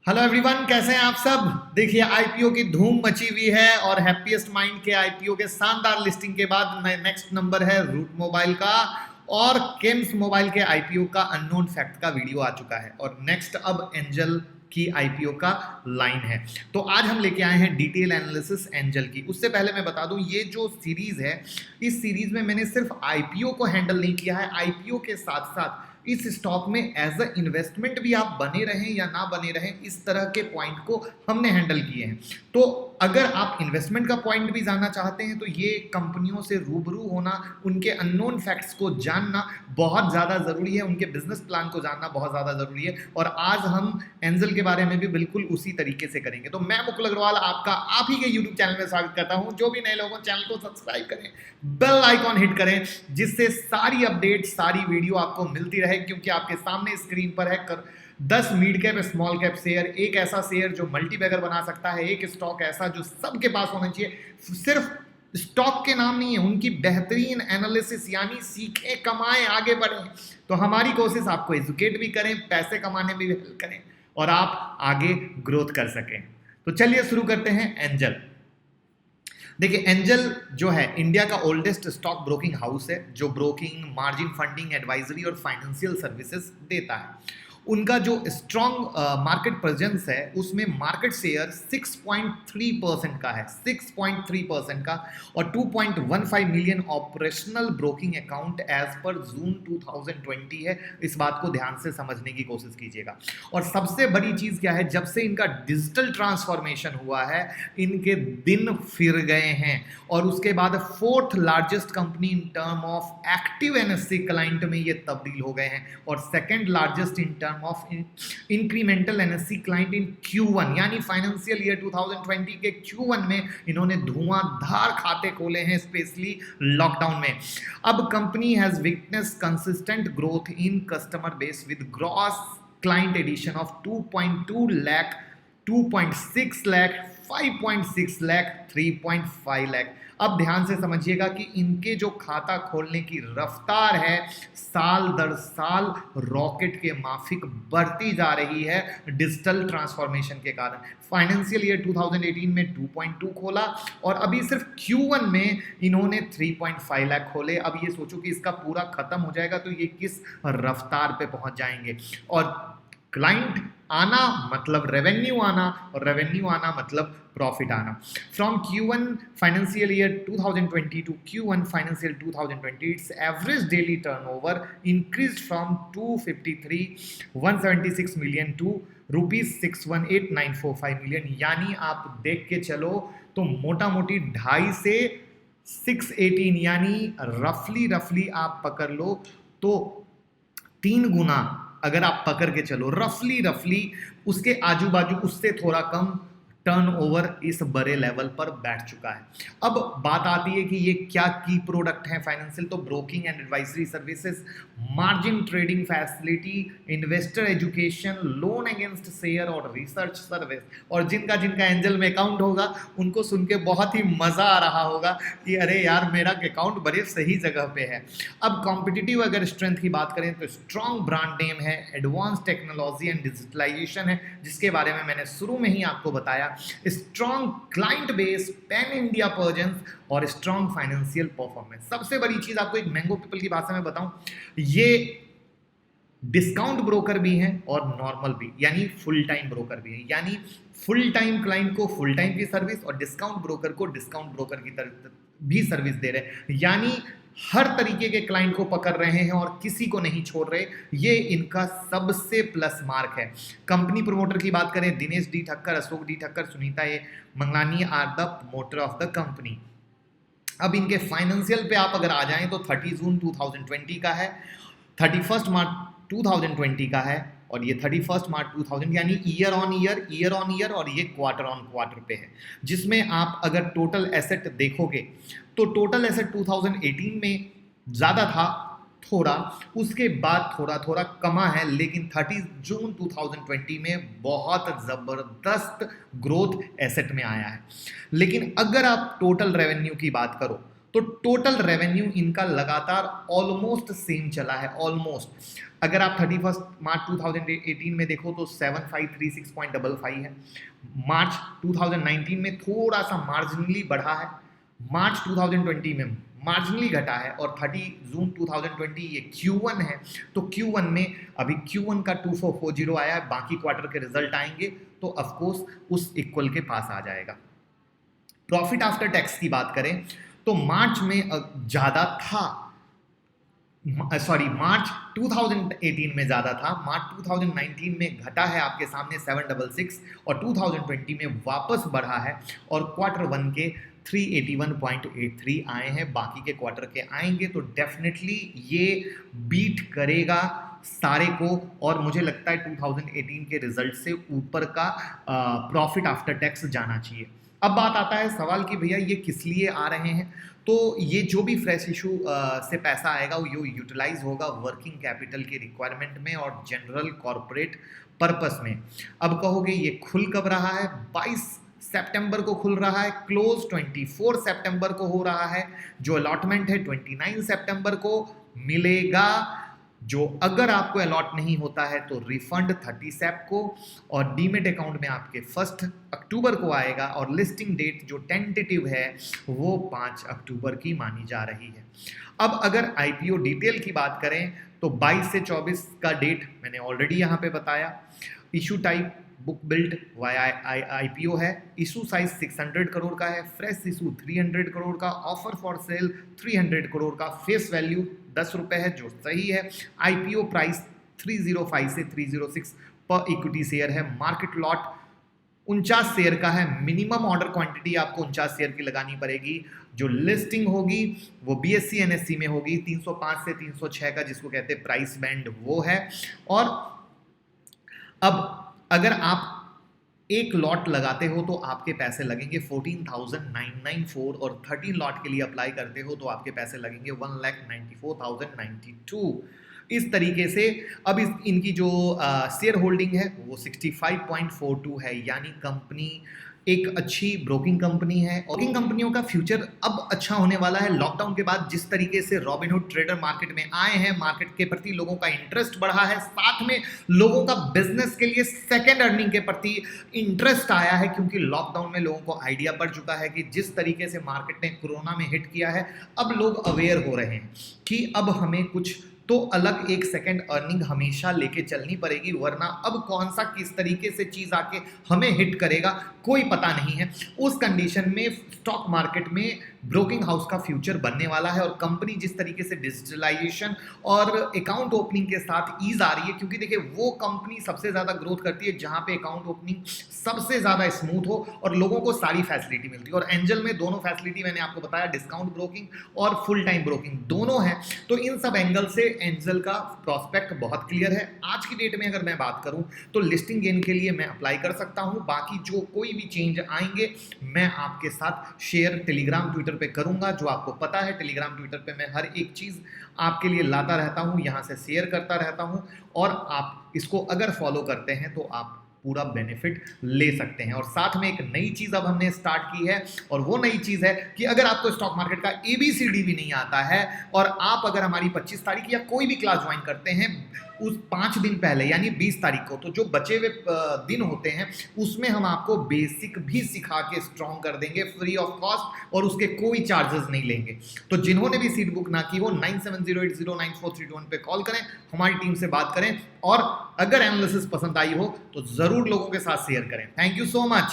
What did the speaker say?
Hello everyone, कैसे हैं आप सब। देखिए आईपीओ की धूम मची हुई है और हैप्पीएस्ट माइंड के आईपीओ के शानदार लिस्टिंग के बाद नेक्स्ट नंबर है रूट मोबाइल का और केम्स मोबाइल के आईपीओ का अननोन फैक्ट का वीडियो आ चुका है और नेक्स्ट अब एंजल की आईपीओ का लाइन है। तो आज हम लेके आए हैं डिटेल एनालिसिस एंजल की। उससे पहले मैं बता दूं, ये जो सीरीज है इस सीरीज में मैंने सिर्फ आईपीओ को हैंडल नहीं किया है, आईपीओ के साथ साथ इस स्टॉक में एज अ इन्वेस्टमेंट भी आप बने रहें या ना बने रहें, इस तरह के पॉइंट को हमने हैंडल किए हैं। तो अगर आप इन्वेस्टमेंट का पॉइंट भी जानना चाहते हैं तो ये कंपनियों से रूबरू होना, उनके अननोन फैक्ट्स को जानना बहुत ज़्यादा ज़रूरी है, उनके बिजनेस प्लान को जानना बहुत ज़्यादा ज़रूरी है। और आज हम एंजल के बारे में भी बिल्कुल उसी तरीके से करेंगे। तो मैं मुकुल अग्रवाल आपका आप ही के यूट्यूब चैनल में स्वागत करता हूं। जो भी नए लोगों चैनल को सब्सक्राइब करें, बेल आइकॉन हिट करें, जिससे सारी अपडेट सारी वीडियो आपको मिलती रहे, क्योंकि आपके सामने स्क्रीन पर है 10 mid cap small cap share, एक ऐसा शेयर जो मल्टीबैगर बना सकता है, एक स्टॉक ऐसा जो सबके पास होना चाहिए। सिर्फ स्टॉक के नाम नहीं है, उनकी बेहतरीन एनालिसिस, यानी सीखें, कमाएं, आगे बढ़ें। तो हमारी कोशिश आपको एजुकेट भी करें, पैसे कमाने में भी हेल्प करें और आप आगे ग्रोथ कर सकें। तो चलिए शुरू करते हैं एंजल। देखिए एंजल जो है इंडिया का ओल्डेस्ट स्टॉक ब्रोकिंग हाउस है, जो ब्रोकिंग, मार्जिन फंडिंग, एडवाइजरी और फाइनेंशियल सर्विसेज देता है। उनका जो स्ट्रॉन्ग मार्केट प्रेजेंस है उसमें मार्केट शेयर 6.3% का है, 6.3% का, और 2.15 million operational broking account as per June 2020 है। इस बात को ध्यान से समझने की कोशिश कीजिएगा। और सबसे बड़ी चीज क्या है, जब से इनका डिजिटल ट्रांसफॉर्मेशन हुआ है इनके दिन फिर गए हैं और उसके बाद 4th largest company in term of active NSC client में ये तब्दील हो गए हैं और 2nd largest in term of incremental NSC client in Q1, यानी फाइनेंशियल ईयर 2020 के Q1 में इन्होंने धुआंधार खाते खोले हैं, स्पेशली लॉकडाउन में। अब company has witness consistent growth in customer base with gross client addition of 2.2 lakh, 2.6 lakh, 5.6 lakh, 3.5 lakh. अब ध्यान से समझिएगा कि इनके जो खाता खोलने की रफ्तार है साल दर साल रॉकेट के माफिक बढ़ती जा रही है डिजिटल ट्रांसफॉर्मेशन के कारण। फाइनेंशियल ईयर 2018 में 2.2 खोला और अभी सिर्फ Q1 में इन्होंने 3.5 लाख खोले। अब ये सोचो कि इसका पूरा खत्म हो जाएगा तो ये किस रफ्तार पे पहुंच जाएंगे। और क्लाइंट आना मतलब रेवेन्यू आना और रेवेन्यू आना मतलब प्रॉफिट आना। From Q1 financial year 2020 to Q1 financial 2020 its average daily turnover increase from 253,176 million to ₹618,945 million. यानी आप देख के चलो तो मोटा मोटी 2.5 से 618, यानी रफली आप पकड़ लो तो 3 गुना अगर आप पकड़ के चलो, रफली उसके आजू बाजू उससे थोड़ा कम टर्नओवर इस बड़े लेवल पर बैठ चुका है। अब बात आती है कि ये क्या की प्रोडक्ट है फाइनेंशियल, तो broking and advisory services, margin trading facility, investor education, loan against share और रिसर्च सर्विस। और जिनका एंजल में अकाउंट होगा उनको सुन के बहुत ही मजा आ रहा होगा कि अरे यार मेरा अकाउंट बड़े सही जगह पे है। अब कॉम्पिटिटिव अगर स्ट्रेंथ की बात करें तो स्ट्रॉन्ग ब्रांड नेम है, एडवांस टेक्नोलॉजी एंड डिजिटलाइजेशन है, जिसके बारे में मैंने शुरू में ही आपको बताया, strong client base, pan India presence और स्ट्रॉन्ग फाइनेंशियल परफॉर्मेंस। सबसे बड़ी चीज आपको एक मैंगो पीपल की भाषा में बताऊं, ये डिस्काउंट ब्रोकर भी हैं और नॉर्मल भी, यानी फुल टाइम ब्रोकर भी हैं। यानी फुल टाइम क्लाइंट को फुल टाइम की सर्विस और डिस्काउंट ब्रोकर को डिस्काउंट ब्रोकर की तरह भी सर्विस दे रहे हैं, यानी हर तरीके के क्लाइंट को पकड़ रहे हैं और किसी को नहीं छोड़ रहे। ये इनका सबसे प्लस मार्क है। कंपनी प्रमोटर की बात करें, Dinesh D Thakkar, Ashok D Thakkar, Sunita A Manglani are the promoter of the company. अब इनके फाइनेंशियल पे आप अगर आ जाएं तो 30 जून 2020 का है, 31 मार्च 2020 का है और ये 31 मार्च 2000, यानी ईयर ऑन ईयर और ये क्वार्टर ऑन क्वार्टर पे है। जिसमें आप अगर टोटल एसेट देखोगे तो टोटल एसेट 2018 में ज़्यादा था थोड़ा, उसके बाद थोड़ा कमा है, लेकिन 30 जून 2020 में बहुत ज़बरदस्त ग्रोथ एसेट में आया है। लेकिन अगर आप टोटल रेवेन्यू की बात करो तो टोटल रेवेन्यू इनका लगातार ऑलमोस्ट सेम चला है, ऑलमोस्ट। अगर आप 31 मार्च 2018 में देखो तो 7536.55 है, मार्च 2019 में थोड़ा सा मार्जिनली बढ़ा है, मार्च 2020 में मार्जिनली घटा है, और 30 जून 2020 ये Q1 है, तो Q1 में अभी Q1 का 2440 आया है, बाकी क्वार्टर के रिजल्ट आएंगे तो ऑफकोर्स उस इक्वल के पास आ जाएगा। प्रॉफिट आफ्टर टैक्स की बात करें तो मार्च में ज्यादा था, मार्च 2018 में ज्यादा था, मार्च 2019 में घटा है आपके सामने 766, और 2020 में वापस बढ़ा है, और क्वार्टर वन के 381.83 आए हैं, बाकी के क्वार्टर के आएंगे तो डेफिनेटली ये बीट करेगा सारे को, और मुझे लगता है 2018 के रिजल्ट से ऊपर का प्रॉफिट आफ्टर टैक्स जाना चाहिए। अब बात आता है सवाल कि भैया ये किस लिए आ रहे हैं, तो ये जो भी फ्रेश इशू से पैसा आएगा वो यूटिलाइज होगा वर्किंग कैपिटल के रिक्वायरमेंट में और जनरल कॉर्पोरेट पर्पस में। अब कहोगे ये खुल कब रहा है, 22 सितंबर को खुल रहा है, क्लोज 24 सितंबर को हो रहा है, जो अलॉटमेंट है 29 सितंबर को मिलेगा, जो अगर आपको अलॉट नहीं होता है तो रिफंड 30 सेप को, और डीमेट अकाउंट में आपके 1 अक्टूबर को आएगा, और लिस्टिंग डेट जो टेंटेटिव है वो 5 अक्टूबर की मानी जा रही है। अब अगर आईपीओ डिटेल की बात करें तो 22 से 24 का डेट मैंने ऑलरेडी यहाँ पे बताया। Issue type book built via IPO है, इशू साइज 600 करोड़ का है, फ्रेश इशू 300 करोड़ का, ऑफर फॉर सेल 300 करोड़ का, फेस वैल्यू 10 रुपए है जो सही है, आईपीओ प्राइस 305 से 306 पर इक्विटी शेयर है, मार्केट लॉट 49 शेयर का है, मिनिमम ऑर्डर क्वांटिटी आपको 49 शेयर की लगानी पड़ेगी, जो लिस्टिंग होगी वो बीएससी एनएससी में होगी 305 से 306 का, जिसको कहते हैं प्राइस बैंड वो है। और अब अगर आप एक लॉट लगाते हो तो आपके पैसे लगेंगे 14,994, और 13 लॉट के लिए अप्लाई करते हो तो आपके पैसे लगेंगे 1,94,092। इस तरीके से अब इनकी जो शेयर होल्डिंग है वो 65.42 है, यानी कंपनी एक अच्छी ब्रोकिंग कंपनी है। ब्रोकिंग कंपनियों का फ्यूचर अब अच्छा होने वाला है। लॉकडाउन के बाद जिस तरीके से रॉबिनहुड ट्रेडर मार्केट में आए हैं, मार्केट के प्रति लोगों का इंटरेस्ट बढ़ा है, साथ में लोगों का बिजनेस के लिए सेकेंड अर्निंग के प्रति इंटरेस्ट आया है, क्योंकि लॉकडाउन में लोगों को आइडिया पड़ चुका है कि जिस तरीके से मार्केट ने कोरोना में हिट किया है, अब लोग अवेयर हो रहे हैं कि अब हमें कुछ तो अलग एक सेकंड अर्निंग हमेशा लेके चलनी पड़ेगी, वरना अब कौन सा किस तरीके से चीज आके हमें हिट करेगा कोई पता नहीं है। उस कंडीशन में स्टॉक मार्केट में ब्रोकिंग हाउस का फ्यूचर बनने वाला है, और कंपनी जिस तरीके से डिजिटलाइजेशन और अकाउंट ओपनिंग के साथ ईज आ रही है, क्योंकि देखिए वो कंपनी सबसे ज्यादा ग्रोथ करती है जहां पे अकाउंट ओपनिंग सबसे ज्यादा स्मूथ हो और लोगों को सारी फैसिलिटी मिलती है। और एंजल में दोनों फैसिलिटी मैंने आपको बताया, डिस्काउंट ब्रोकिंग और फुल टाइम ब्रोकिंग दोनों है, तो इन सब एंगल से एंजल का प्रोस्पेक्ट बहुत क्लियर है। आज की डेट में अगर मैं बात करूं तो लिस्टिंग गेन के लिए मैं अप्लाई कर सकता हूं, बाकी जो कोई भी चेंज आएंगे मैं आपके साथ शेयर टेलीग्राम ट्विटर पे करूंगा। जो आपको पता है टेलीग्राम ट्विटर पे मैं हर एक चीज आपके लिए लाता रहता हूं, यहां से शेयर करता रहता हूं, और आप इसको अगर फॉलो करते हैं तो आप पूरा बेनिफिट ले सकते हैं। और साथ में एक नई चीज अब हमने स्टार्ट की है, और वो नई चीज है कि अगर आपको स्टॉक मार्केट का ABCD भी नहीं आता है और आप अगर हमारी 25 तारीख या कोई भी क्लास ज्वाइन करते हैं उस 5 दिन पहले यानी 20 तारीख को, तो जो बचे हुए दिन होते हैं उसमें हम आपको बेसिक भी सिखा के स्ट्रॉन्ग कर देंगे फ्री ऑफ कॉस्ट, और उसके कोई चार्जेस नहीं लेंगे। तो जिन्होंने भी सीट बुक ना की हो 9708094321 पे कॉल करें, हमारी टीम से बात करें, और अगर एनालिसिस पसंद आई हो तो जरूर लोगों के साथ शेयर करें। Thank you so much.